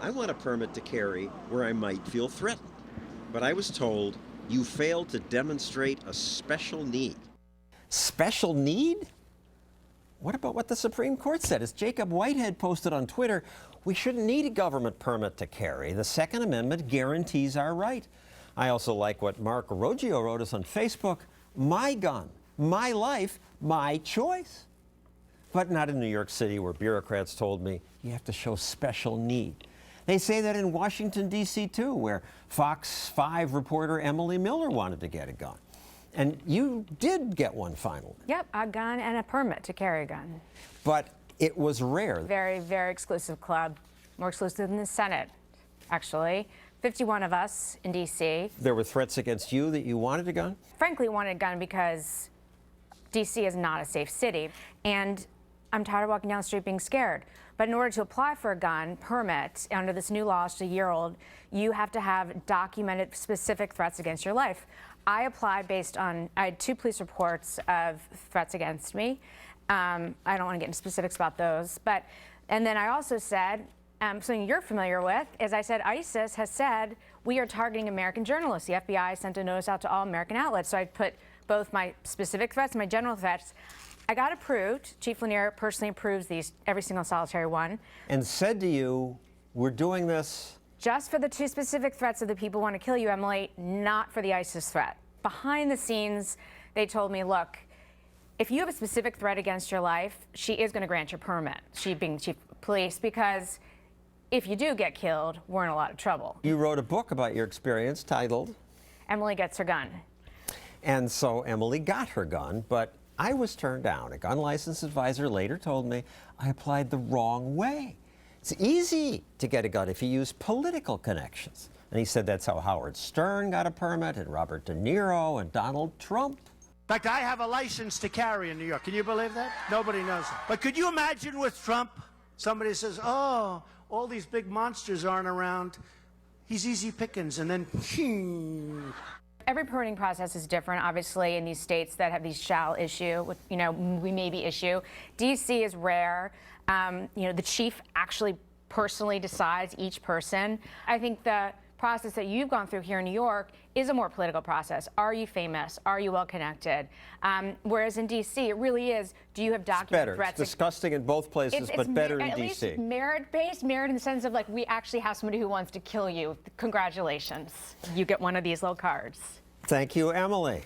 I want a permit to carry where I might feel threatened. But I was told you failed to demonstrate a special need. Special need? What about what the Supreme Court said? As Jacob Whitehead posted on Twitter, we shouldn't need a government permit to carry. The Second Amendment guarantees our right. I also like what Mark Roggio wrote us on Facebook. My gun, my life, my choice. But not in New York City, where bureaucrats told me you have to show special need. They say that in Washington, D.C. too, where Fox 5 reporter Emily Miller wanted to get a gun. And you did get one finally. Yep, a gun and a permit to carry a gun. But it was rare. Very, very exclusive club. More exclusive than the Senate, actually. 51 of us in D.C. There were threats against you that you wanted a gun? Frankly, wanted a gun because D.C. is not a safe city. And I'm tired of walking down the street being scared. But in order to apply for a gun permit under this new law, it's a year old, you have to have documented specific threats against your life. I applied based on, I had 2 police reports of threats against me. I don't want to get into specifics about those. And then I also said, something you're familiar with, is I said ISIS has said we are targeting American journalists. The FBI sent a notice out to all American outlets. So I put both my specific threats and my general threats. I got approved. Chief Lanier personally approves these, every single solitary one. And said to you, we're doing this just for the 2 specific threats of the people who want to kill you, Emily, not for the ISIS threat. Behind the scenes, they told me, look, if you have a specific threat against your life, she is going to grant your permit, she being chief of police, because if you do get killed, we're in a lot of trouble. You wrote a book about your experience titled Emily Gets Her Gun. And so Emily got her gun, but I was turned down. A gun license advisor later told me I applied the wrong way. It's easy to get a gun if you use political connections. And he said that's how Howard Stern got a permit, and Robert De Niro, and Donald Trump. In fact, I have a license to carry in New York. Can you believe that? Nobody knows it. But could you imagine with Trump, somebody says, oh, all these big monsters aren't around. He's easy pickings, and then, Every permitting process is different, obviously, in these states that have these shall issue, we maybe issue. D.C. is rare. The chief actually personally decides each person. I think the process that you've gone through here in New York is a more political process. Are you famous? Are you well connected? Whereas in D.C., it really is, do you have documented threats? It's disgusting in both places, but better in D.C. At least merit-based, merit in the sense of, like, we actually have somebody who wants to kill you. Congratulations. You get one of these little cards. Thank you, Emily.